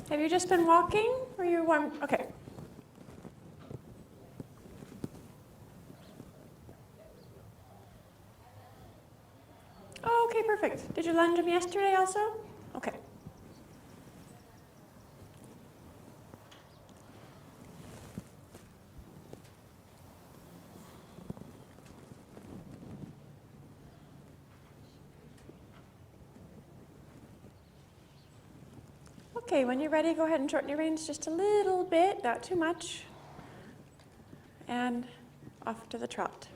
Have you just been walking, or you want? Okay. Oh, okay, perfect. Did you lunge him yesterday also? Okay. Okay, when you're ready, go ahead and shorten your reins just a little bit, not too much. And off to the trot.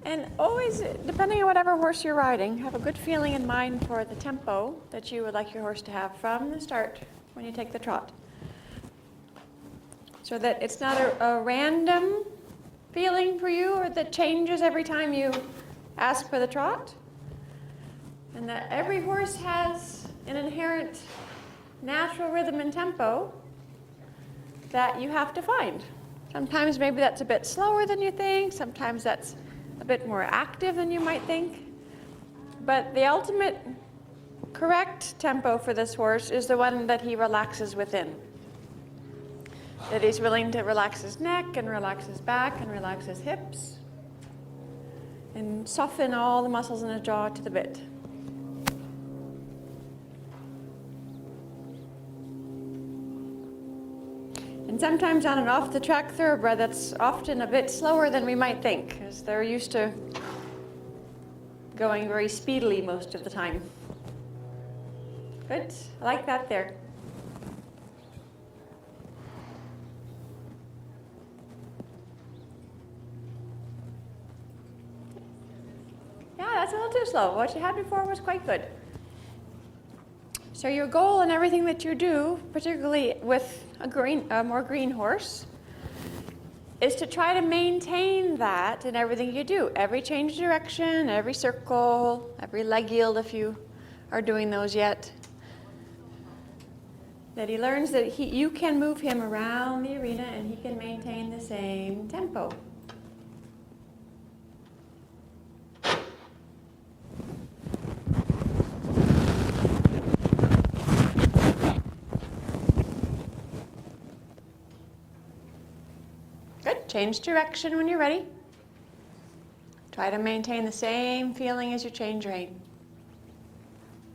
And always, depending on whatever horse you're riding, have a good feeling in mind for the tempo that you would like your horse to have from the start when you take the trot. So that it's not a random feeling for you or that changes every time you ask for the trot. And that every horse has an inherent natural rhythm and tempo that you have to find. Sometimes maybe that's a bit slower than you think, sometimes that's a bit more active than you might think. But the ultimate correct tempo for this horse is the one that he relaxes within. That he's willing to relax his neck and relax his back and relax his hips and soften all the muscles in his jaw to the bit. And sometimes on an off-the-track thoroughbred, that's often a bit slower than we might think, because they're used to going very speedily most of the time. Good, I like that there. Yeah, that's a little too slow. What you had before was quite good. So your goal in everything that you do, particularly with a more green horse, is to try to maintain that in everything you do. Every change of direction, every circle, every leg yield if you are doing those yet. That he learns that you can move him around the arena and he can maintain the same tempo. Good. Change direction when you're ready. Try to maintain the same feeling as you change rein.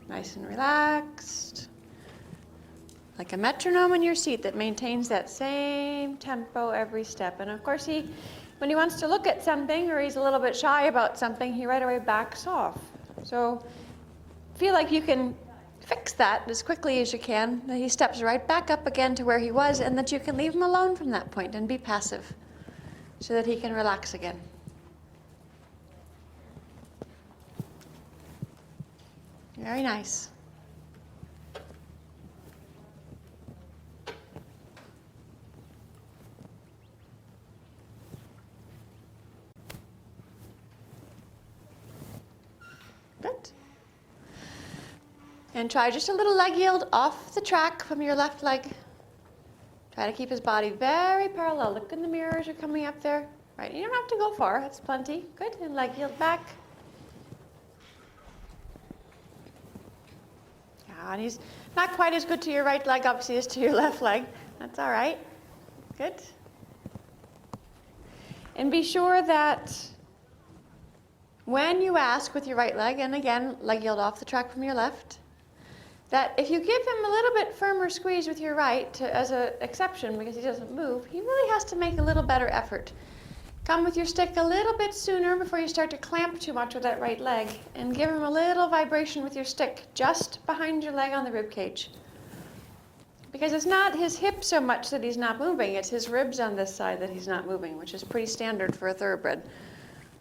Nice and relaxed. Like a metronome in your seat that maintains that same tempo every step. And of course, when he wants to look at something or he's a little bit shy about something, he right away backs off. So feel like you can fix that as quickly as you can, that he steps right back up again to where he was, and that you can leave him alone from that point and be passive so that he can relax again. Very nice. Good. And try just a little leg yield off the track from your left leg. Try to keep his body very parallel. Look in the mirror as you're coming up there. Right, you don't have to go far, that's plenty. Good, and leg yield back. Yeah, and he's not quite as good to your right leg, obviously, as to your left leg. That's all right. Good. And be sure that when you ask with your right leg, and again, leg yield off the track from your left, that if you give him a little bit firmer squeeze with your right as an exception because he doesn't move, he really has to make a little better effort. Come with your stick a little bit sooner before you start to clamp too much with that right leg, and give him a little vibration with your stick just behind your leg on the rib cage. Because it's not his hip so much that he's not moving, it's his ribs on this side that he's not moving, which is pretty standard for a thoroughbred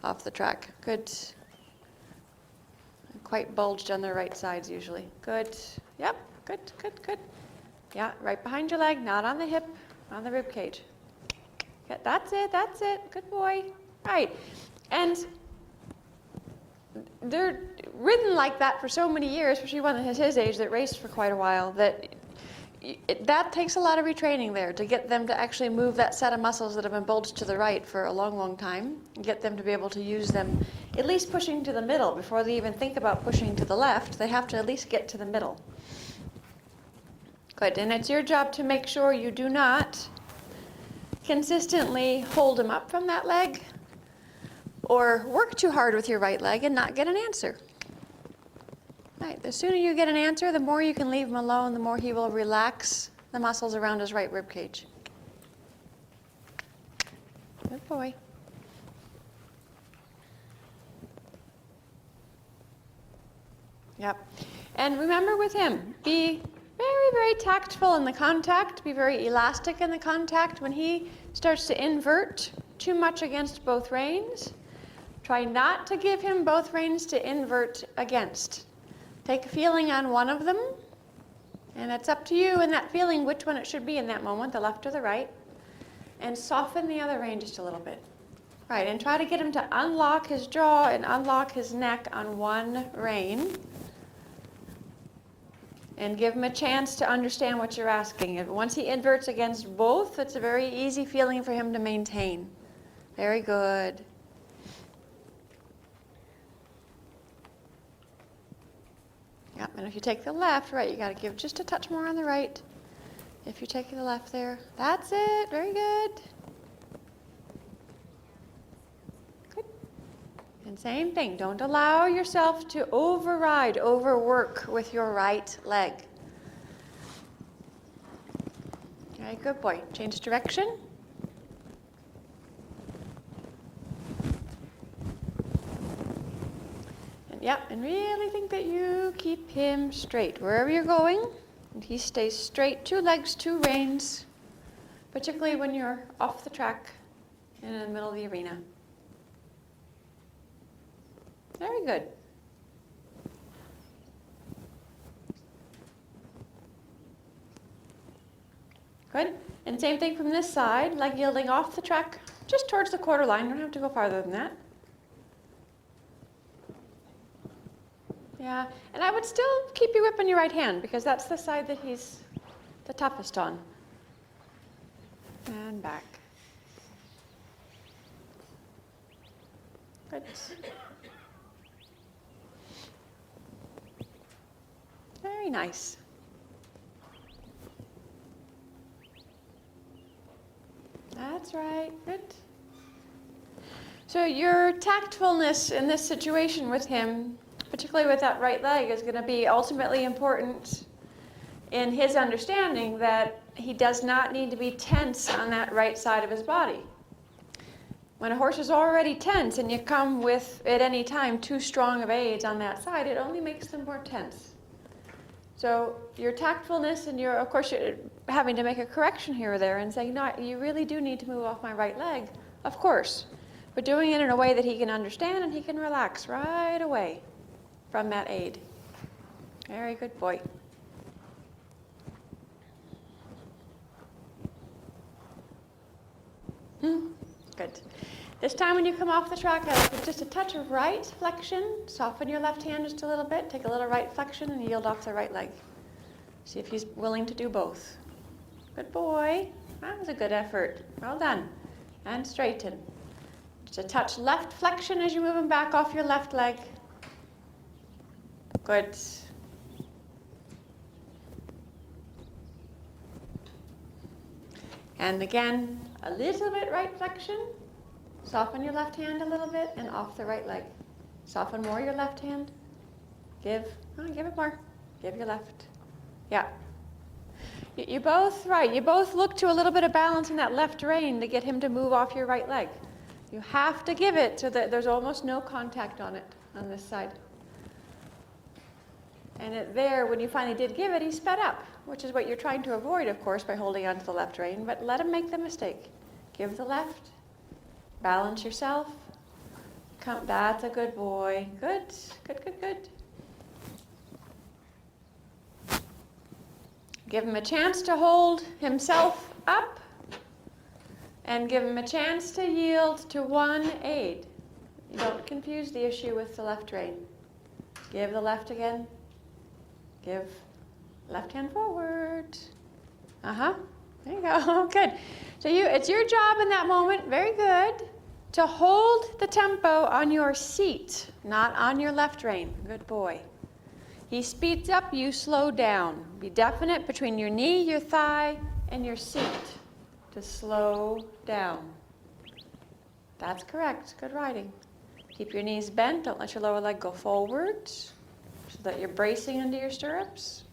off the track. Good. Quite bulged on the right sides usually. Good. Yep. Good, good, good. Yeah, right behind your leg, not on the hip, on the rib cage. Good. That's it, that's it. Good boy. Right. And they're ridden like that for so many years, especially one that has his age that raced for quite a while, that that takes a lot of retraining there to get them to actually move that set of muscles that have been bulged to the right for a long, long time, and get them to be able to use them, at least pushing to the middle. Before they even think about pushing to the left, they have to at least get to the middle. Good, and it's your job to make sure you do not consistently hold them up from that leg or work too hard with your right leg and not get an answer. Right, the sooner you get an answer, the more you can leave him alone, the more he will relax the muscles around his right rib cage. Good boy. Yep. And remember with him, be very, very tactful in the contact, be very elastic in the contact. When he starts to invert too much against both reins, try not to give him both reins to invert against. Take a feeling on one of them, and it's up to you in that feeling which one it should be in that moment, the left or the right, and soften the other rein just a little bit. Right, and try to get him to unlock his jaw and unlock his neck on one rein, and give him a chance to understand what you're asking. And once he inverts against both, it's a very easy feeling for him to maintain. Very good. Yep, and if you take the left, right, you got to give just a touch more on the right. If you take the left there, that's it. Very good. Good. And same thing, don't allow yourself to override, overwork with your right leg. Okay, good boy. Change direction. Yep, and really think that you keep him straight wherever you're going, and he stays straight, 2 legs, 2 reins, particularly when you're off the track and in the middle of the arena. Very good. Good. And same thing from this side, leg yielding off the track, just towards the quarter line. Don't have to go farther than that. Yeah, and I would still keep your whip in your right hand because that's the side that he's the toughest on. And back. Good. Very nice. That's right. Good. So your tactfulness in this situation with him, particularly with that right leg, is going to be ultimately important in his understanding that he does not need to be tense on that right side of his body. When a horse is already tense and you come with, at any time, too strong of aids on that side, it only makes them more tense. So your tactfulness and of course, you're having to make a correction here or there and saying, no, you really do need to move off my right leg, of course, but doing it in a way that he can understand and he can relax right away from that aid. Very good boy. Good. This time when you come off the track, I like just a touch of right flexion. Soften your left hand just a little bit. Take a little right flexion and yield off the right leg. See if he's willing to do both. Good boy. That was a good effort. Well done. And straighten. Just a touch left flexion as you move him back off your left leg. Good. And again, a little bit right flexion. Soften your left hand a little bit and off the right leg. Soften more your left hand. Give it more. Give your left. Yeah. You both, right, you both look to a little bit of balance in that left rein to get him to move off your right leg. You have to give it so that there's almost no contact on it, on this side. And there, when you finally did give it, he sped up, which is what you're trying to avoid, of course, by holding onto the left rein, but let him make the mistake. Give the left, balance yourself. Come, that's a good boy. Good, good, good, good. Give him a chance to hold himself up and give him a chance to yield to one aid. You don't confuse the issue with the left rein. Give the left again. Give left hand forward. There you go. Good. So it's your job in that moment, very good, to hold the tempo on your seat, not on your left rein. Good boy. He speeds up, you slow down. Be definite between your knee, your thigh, and your seat to slow down. That's correct. Good riding. Keep your knees bent. Don't let your lower leg go forward so that you're bracing into your stirrups.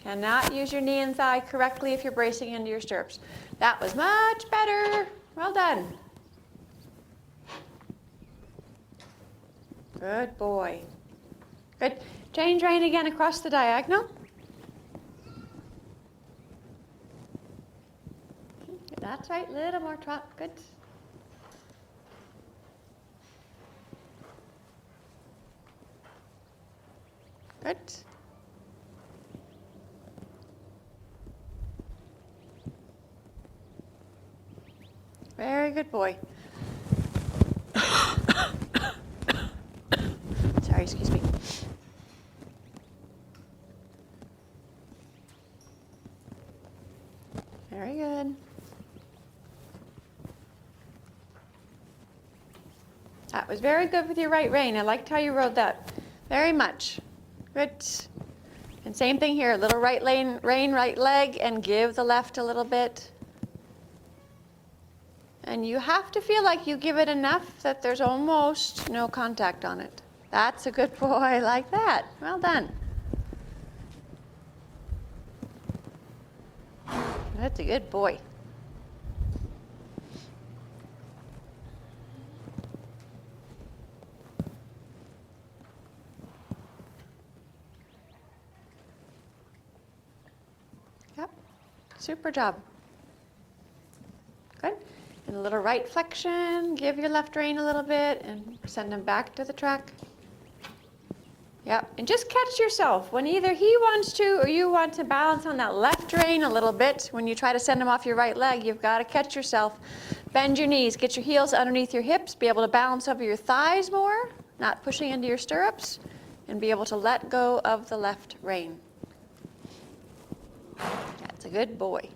Cannot use your knee and thigh correctly if you're bracing into your stirrups. That was much better. Well done. Good boy. Good. Change rein again across the diagonal. That's right. Little more trot. Good. Good. Very good boy. Sorry, excuse me. Very good. That was very good with your right rein. I liked how you rode that very much. Good. And same thing here, little right rein, right leg, and give the left a little bit. And you have to feel like you give it enough that there's almost no contact on it. That's a good boy, like that. Well done. That's a good boy. Yep, super job. Good. And a little right flexion, give your left rein a little bit and send him back to the track. Yep, and just catch yourself when either he wants to or you want to balance on that left rein a little bit. When you try to send him off your right leg, you've got to catch yourself. Bend your knees, get your heels underneath your hips, be able to balance over your thighs more, not pushing into your stirrups, and be able to let go of the left rein. That's a good boy.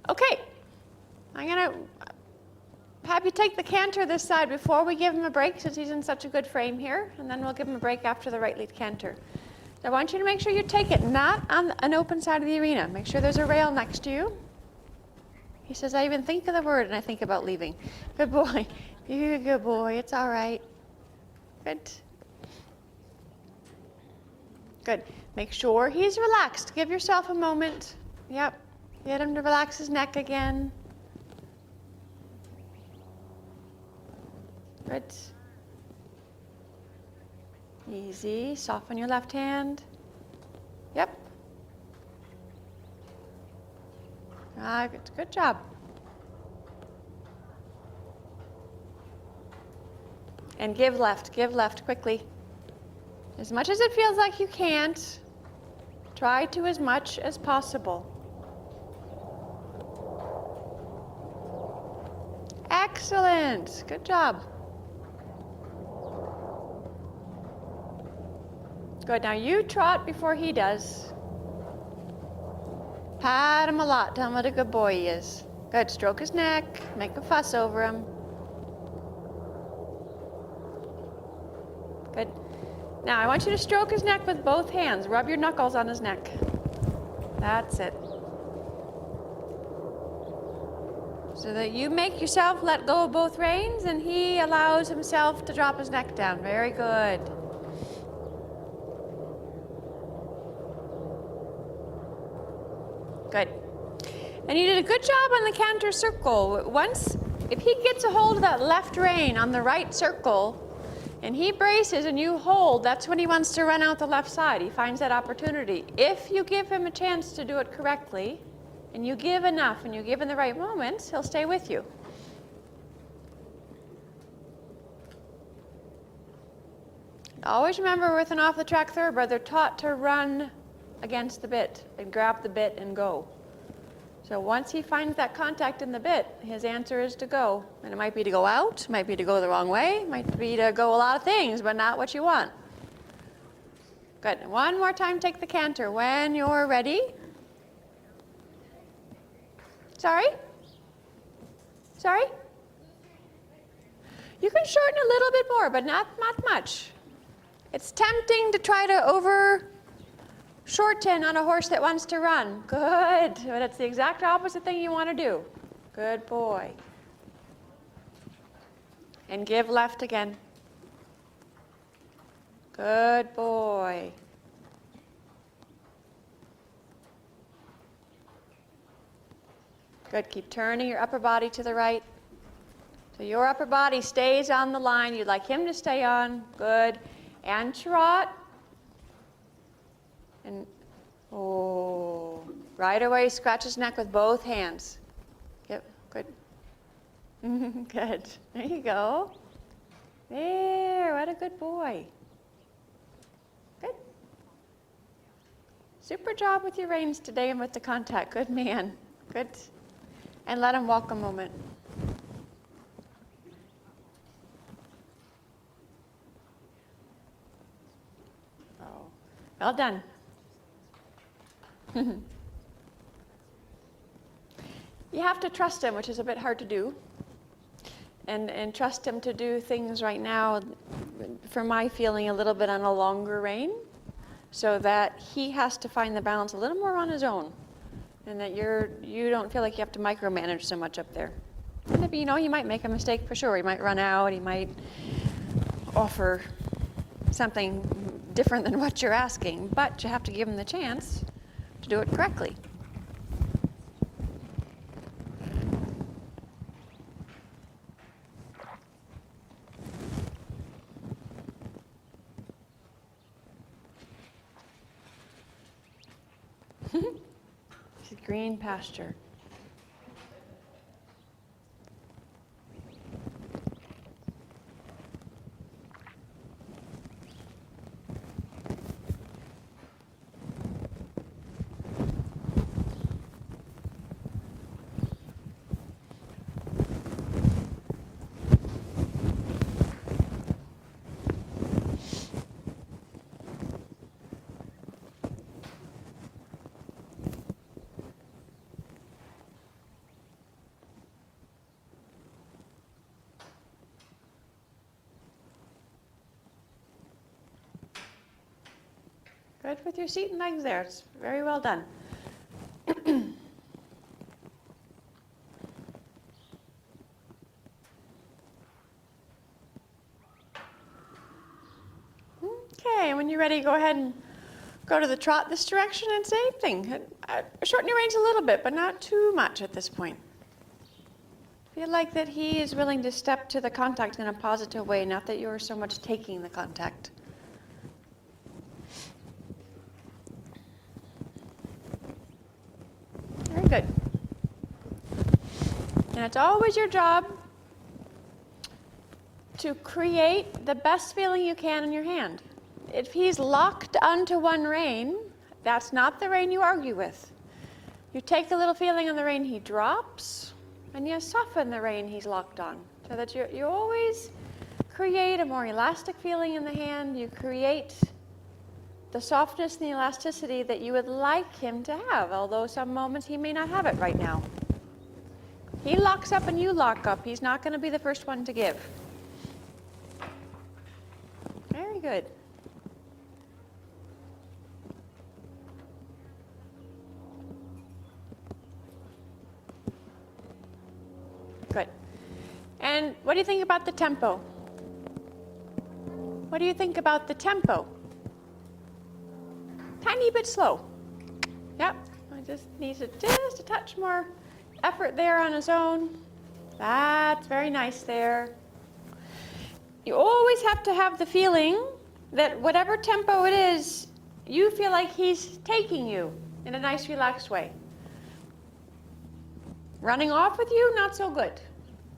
Okay, I'm going to have you take the canter this side before we give him a break, since he's in such a good frame here, and then we'll give him a break after the right lead canter. So I want you to make sure you take it not on an open side of the arena. Make sure there's a rail next to you. He says, I even think of the word and I think about leaving. Good boy. You're a good boy. It's all right. Good. Good. Make sure he's relaxed. Give yourself a moment. Yep. Get him to relax his neck again. Good. Easy. Soften your left hand. Yep. Good job. And give left quickly. As much as it feels like you can't, try to as much as possible. Excellent. Good job. Good. Now you trot before he does. Pat him a lot. Tell him what a good boy he is. Good. Stroke his neck. Make a fuss over him. Good. Now I want you to stroke his neck with both hands. Rub your knuckles on his neck. That's it. So that you make yourself let go of both reins and he allows himself to drop his neck down. Very good. Good. And you did a good job on the canter circle. If he gets a hold of that left rein on the right circle and he braces and you hold, that's when he wants to run out the left side. He finds that opportunity. If you give him a chance to do it correctly, and you give enough and you give in the right moments, he'll stay with you. Always remember with an off-the-track thoroughbred, they're taught to run against the bit and grab the bit and go. So once he finds that contact in the bit, his answer is to go. And it might be to go out, it might be to go the wrong way, it might be to go a lot of things, but not what you want. Good. One more time, take the canter when you're ready. Sorry? Sorry? You can shorten a little bit more, but not much. It's tempting to try to over shorten on a horse that wants to run. Good. But it's the exact opposite thing you want to do. Good boy. And give left again. Good boy. Good. Keep turning your upper body to the right. So your upper body stays on the line you'd like him to stay on. Good. And trot. And oh, right away scratch his neck with both hands. Yep, good. Good. There you go. There, what a good boy. Good. Super job with your reins today and with the contact. Good man. Good. And let him walk a moment. Oh, well done. You have to trust him, which is a bit hard to do. And trust him to do things right now, for my feeling, a little bit on a longer rein, so that he has to find the balance a little more on his own, and that you don't feel like you have to micromanage so much up there. And if, you know, he might make a mistake for sure. He might run out. He might offer something different than what you're asking, but you have to give him the chance to do it correctly. Green pasture. Good with your seat and legs there. It's very well done. Okay, when you're ready, go ahead and go to the trot this direction and same thing. Shorten your reins a little bit, but not too much at this point. Feel like that he is willing to step to the contact in a positive way, not that you're so much taking the contact. Very good. And it's always your job to create the best feeling you can in your hand. If he's locked onto one rein, that's not the rein you argue with. You take a little feeling on the rein he drops, and you soften the rein he's locked on, so that you always create a more elastic feeling in the hand. You create the softness and the elasticity that you would like him to have, although some moments he may not have it right now. He locks up and you lock up. He's not going to be the first one to give. Very good. Good. And what do you think about the tempo? What do you think about the tempo? Tiny bit slow. Yep, I just needs just a touch more effort there on his own. That's very nice there. You always have to have the feeling that whatever tempo it is, you feel like he's taking you in a nice, relaxed way. Running off with you, not so good.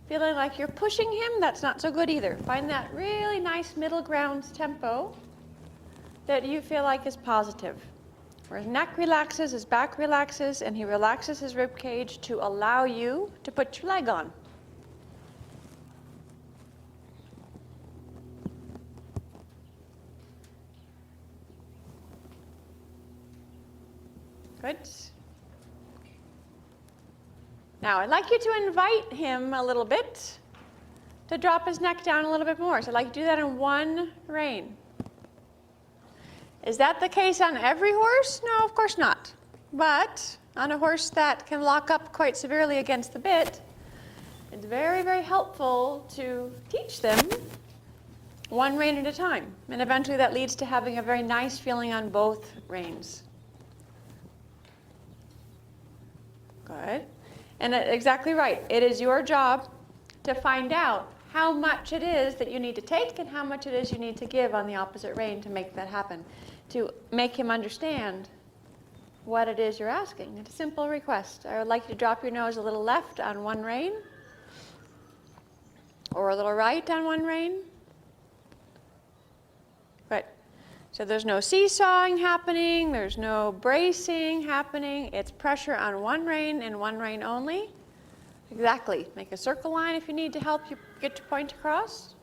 Feeling like you're pushing him, that's not so good either. Find that really nice middle ground tempo that you feel like is positive. Where his neck relaxes, his back relaxes, and he relaxes his rib cage to allow you to put your leg on. Good. Now, I'd like you to invite him a little bit to drop his neck down a little bit more. So I'd like you to do that in one rein. Is that the case on every horse? No, of course not. But on a horse that can lock up quite severely against the bit, it's very, very helpful to teach them one rein at a time. And eventually that leads to having a very nice feeling on both reins. Good. And exactly right. It is your job to find out how much it is that you need to take and how much it is you need to give on the opposite rein to make that happen, to make him understand what it is you're asking. It's a simple request. I would like you to drop your nose a little left on one rein, or a little right on one rein. Good. So there's no seesawing happening, there's no bracing happening. It's pressure on one rein and one rein only. Exactly. Make a circle line if you need to help you get your point across.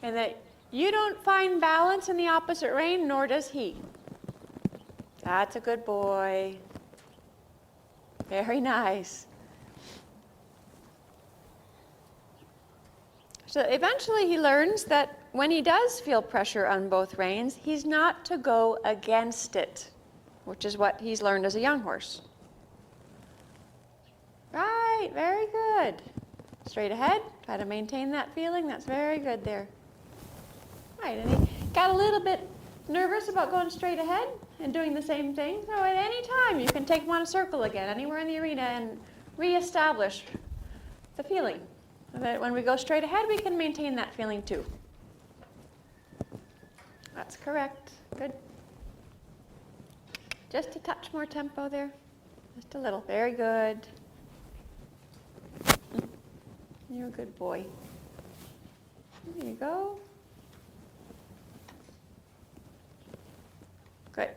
And that you don't find balance in the opposite rein, nor does he. That's a good boy. Very nice. So eventually he learns that when he does feel pressure on both reins, he's not to go against it, which is what he's learned as a young horse. Right, very good. Straight ahead, try to maintain that feeling. That's very good there. Right, and he got a little bit nervous about going straight ahead and doing the same thing. So at any time, you can take him on a circle again, anywhere in the arena, and reestablish the feeling. So that when we go straight ahead, we can maintain that feeling too. That's correct. Good. Just a touch more tempo there. Just a little. Very good. You're a good boy. There you go. Good.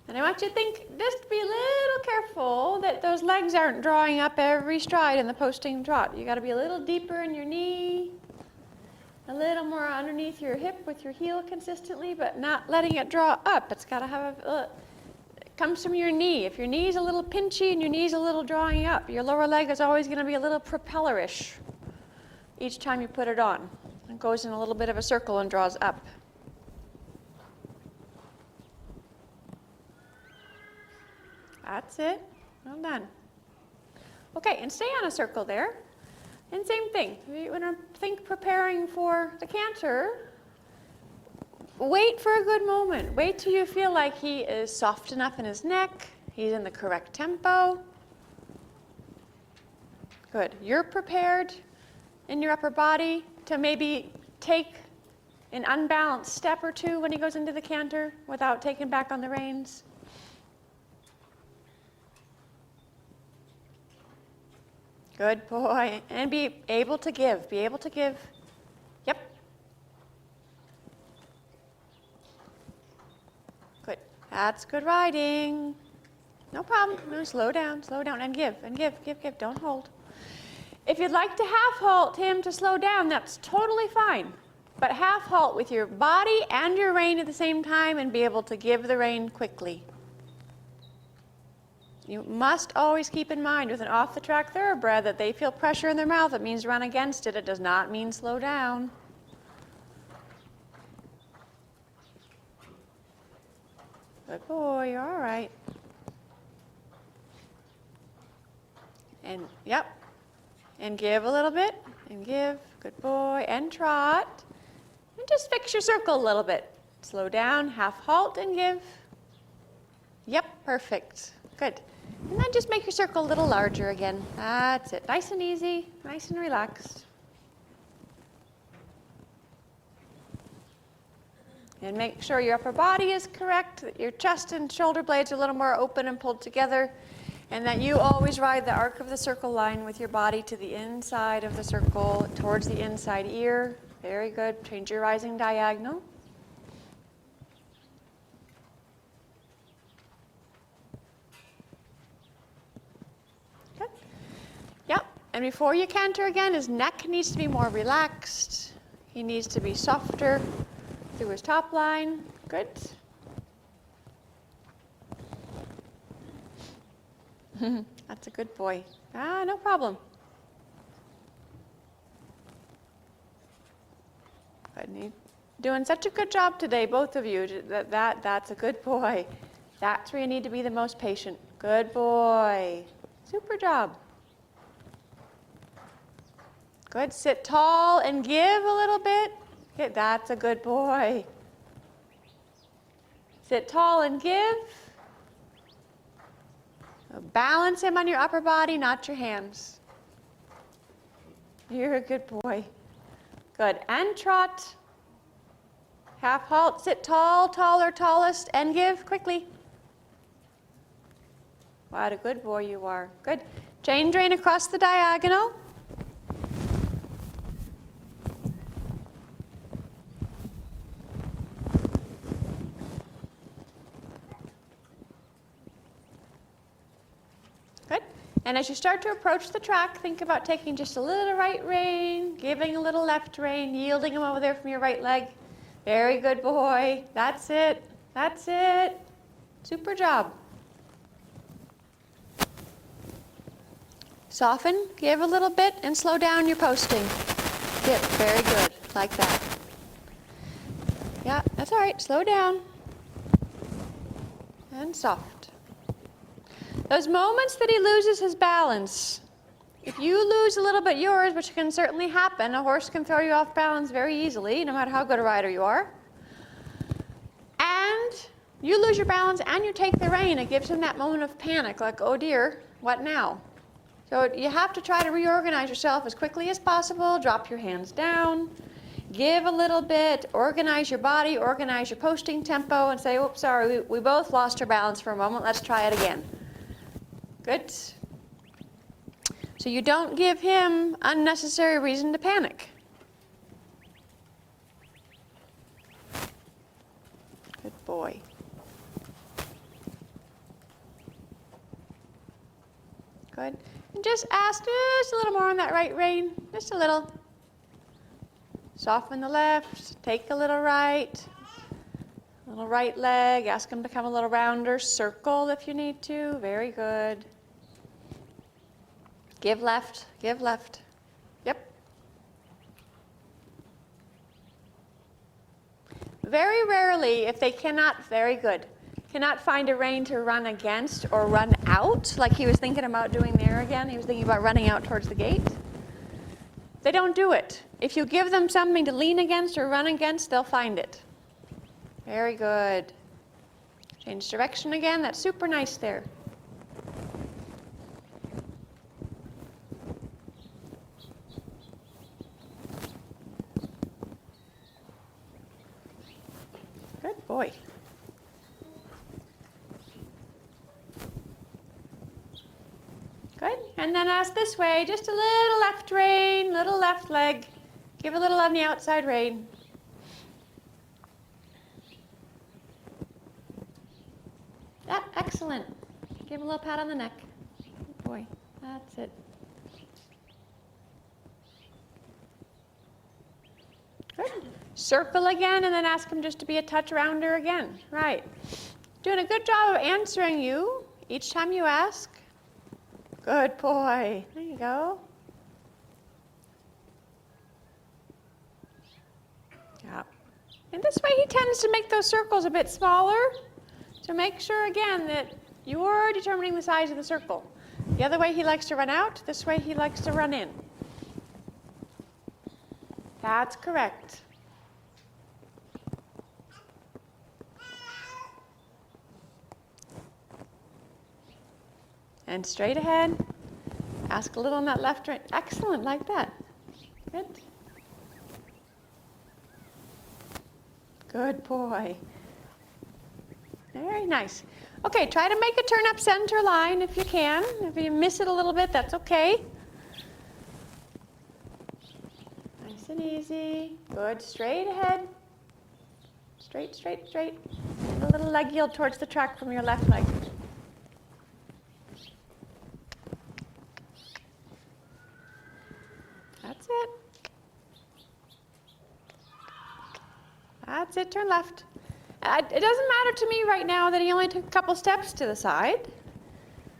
And I want you to think, just be a little careful that those legs aren't drawing up every stride in the posting trot. You got to be a little deeper in your knee, a little more underneath your hip with your heel consistently, but not letting it draw up. It's got to have it comes from your knee. If your knee's a little pinchy and your knee's a little drawing up, your lower leg is always going to be a little propellerish each time you put it on. It goes in a little bit of a circle and draws up. That's it. Well done. Okay, and stay on a circle there. And same thing. When I think preparing for the canter, wait for a good moment. Wait till you feel like he is soft enough in his neck. He's in the correct tempo. Good. You're prepared in your upper body to maybe take an unbalanced step or two when he goes into the canter without taking back on the reins. Good boy. And be able to give. Be able to give. Yep. Good. That's good riding. No problem. No, slow down, and give, give. Don't hold. If you'd like to half halt him to slow down, that's totally fine. But half halt with your body and your rein at the same time and be able to give the rein quickly. You must always keep in mind with an off-the-track thoroughbred that they feel pressure in their mouth. It means run against it. It does not mean slow down. Good boy, you're all right. And, yep. And give a little bit, and give. Good boy, and trot. And just fix your circle a little bit. Slow down, half halt, and give. Yep, perfect. Good. And then just make your circle a little larger again. That's it. Nice and easy, nice and relaxed. And make sure your upper body is correct, that your chest and shoulder blades are a little more open and pulled together, and that you always ride the arc of the circle line with your body to the inside of the circle, towards the inside ear. Very good. Change your rising diagonal. Yep, and before you canter again, his neck needs to be more relaxed. He needs to be softer through his top line. Good. That's a good boy. Ah, no problem. Good. You're doing such a good job today, both of you. That's a good boy. That's where you need to be the most patient. Good boy. Super job. Good. Sit tall and give a little bit. Okay, that's a good boy. Sit tall and give. Balance him on your upper body, not your hands. You're a good boy. Good. And trot. Half halt. Sit tall, taller, tallest, and give quickly. What a good boy you are. Good. Chain drain across the diagonal. Good. And as you start to approach the track, think about taking just a little right rein, giving a little left rein, yielding him over there from your right leg. Very good boy. That's it. That's it. Super job. Soften, give a little bit, and slow down your posting. Good, very good, like that. Yeah, that's all right, slow down. And soft. Those moments that he loses his balance, if you lose a little bit yours, which can certainly happen, a horse can throw you off balance very easily, no matter how good a rider you are, and you lose your balance and you take the rein, it gives him that moment of panic, like, oh dear, what now? So you have to try to reorganize yourself as quickly as possible, drop your hands down, give a little bit, organize your body, organize your posting tempo, and say, oops, sorry, we both lost our balance for a moment, let's try it again. Good. So you don't give him unnecessary reason to panic. Good boy. Good. And just ask just a little more on that right rein, just a little. Soften the left, take a little right leg, ask him to come a little rounder, circle if you need to, very good. Give left, give left. Yep. Very rarely, if they cannot, very good, cannot find a rein to run against or run out, like he was thinking about doing there again. He was thinking about running out towards the gate. They don't do it. If you give them something to lean against or run against, they'll find it. Very good. Change direction again. That's super nice there. Good boy. Good. And then ask this way, just a little left rein, little left leg. Give a little on the outside rein. Yeah, excellent. Give him a little pat on the neck. Good boy. That's it. Good. Circle again, and then ask him just to be a touch rounder again. Right. Doing a good job of answering you each time you ask. Good boy. There you go. Yeah. And this way he tends to make those circles a bit smaller. So make sure again that you're determining the size of the circle. The other way he likes to run out, this way he likes to run in. That's correct. And straight ahead. Ask a little on that left rein. Excellent, like that. Good. Good boy. Very nice. Okay, try to make a turn up center line if you can. If you miss it a little bit, that's okay. Nice and easy. Good, straight ahead. Straight, straight, straight. And a little leg yield towards the track from your left leg. That's it. That's it, turn left. It doesn't matter to me right now that he only took a couple steps to the side.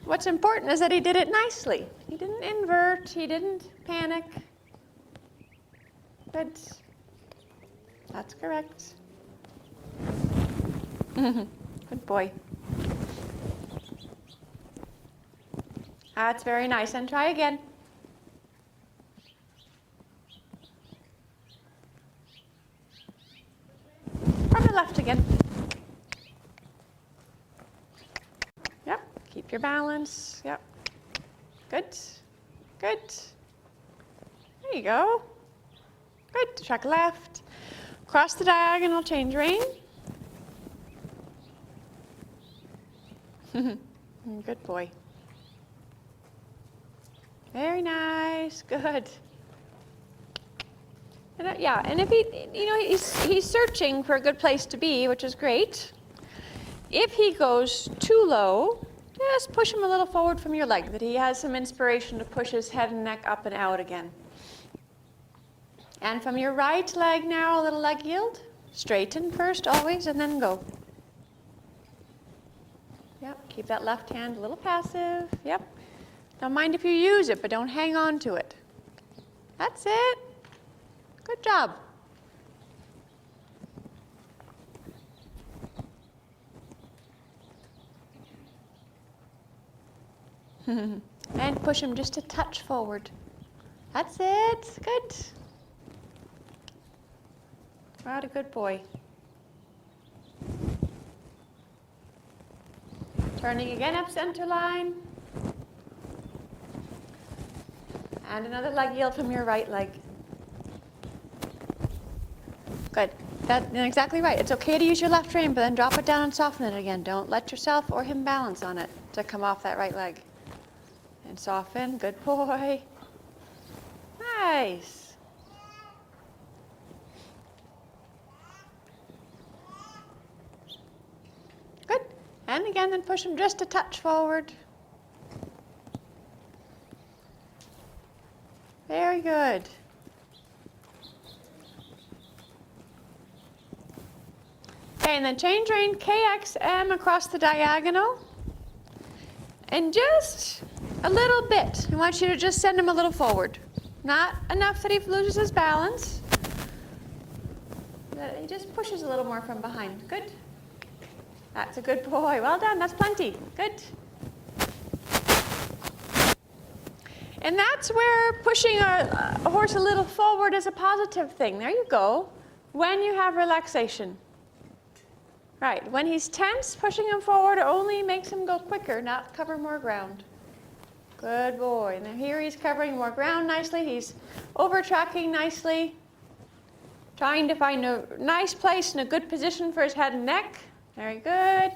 what's important is that he did it nicely. He didn't invert, he didn't panic. Good. That's correct. Good boy. That's very nice. And try again. From the left again. Yep. Keep your balance. Yep. Good. Good. There you go. Good. Track left. Cross the diagonal, change rein. Good boy. Very nice. Good. And yeah, and if he's searching for a good place to be, which is great. If he goes too low, just push him a little forward from your leg, that he has some inspiration to push his head and neck up and out again. And from your right leg now, a little leg yield. Straighten first, always, and then go. Yep, keep that left hand a little passive. Yep. Don't mind if you use it, but don't hang on to it. That's it. Good job. And push him just a touch forward. That's it. Good. What a good boy. Turning again up center line. And another leg yield from your right leg. Good. That's exactly right. It's okay to use your left rein, but then drop it down and soften it again. Don't let yourself or him balance on it to come off that right leg. And soften. Good boy. Nice. Good. And again, then push him just a touch forward. Very good. Okay, and then change rein KXM across the diagonal. And just a little bit. I want you to just send him a little forward. Not enough that he loses his balance. He just pushes a little more from behind. Good. That's a good boy. Well done. That's plenty. Good. And that's where pushing a horse a little forward is a positive thing. There you go. When you have relaxation. Right. When he's tense, pushing him forward only makes him go quicker, not cover more ground. Good boy. Now here he's covering more ground nicely. He's over-tracking nicely. Trying to find a nice place and a good position for his head and neck. Very good.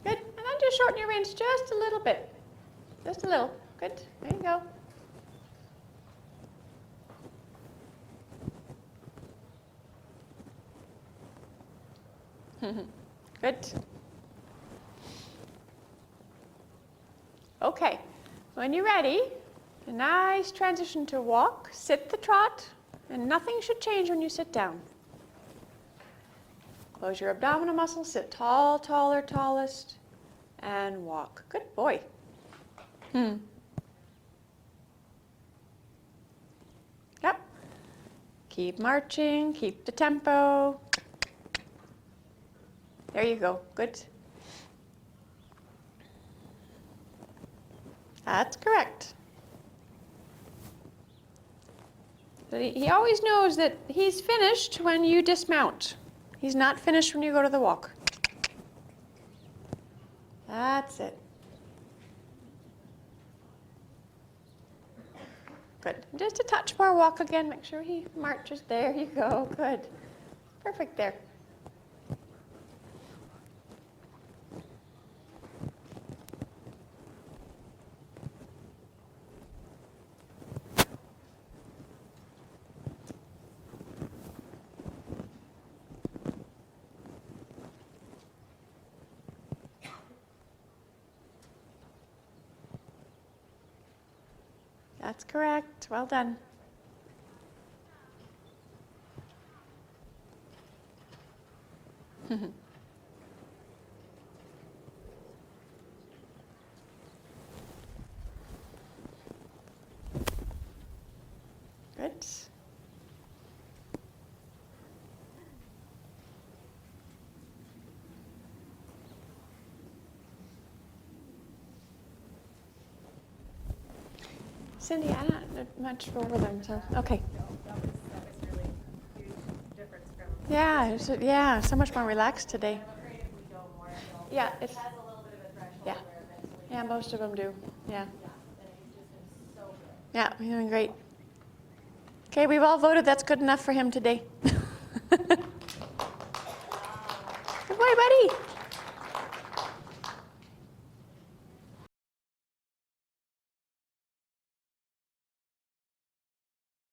Good. And then just shorten your reins just a little bit. Just a little. Good. There you go. Good. Okay. When you're ready, a nice transition to walk. Sit the trot, and nothing should change when you sit down. Close your abdominal muscles, sit tall, taller, tallest, and walk. Good boy. Yep. Keep marching, keep the tempo. There you go. Good. That's correct. But he always knows that he's finished when you dismount. He's not finished when you go to the walk. That's it. Good. Just a touch more walk again. Make sure he marches. There you go. Good. Perfect there. That's correct. Well done. Cindy, I don't know much over them, so, okay. That was really huge difference from. Yeah, so much more relaxed today. I'm afraid if we go more, Yeah, it it's, has a little bit of a threshold yeah. where eventually. Yeah, most of them do, yeah. Yeah, and he's just been so good. Yeah, you're doing great. Okay, we've all voted that's good enough for him today. Good boy, buddy.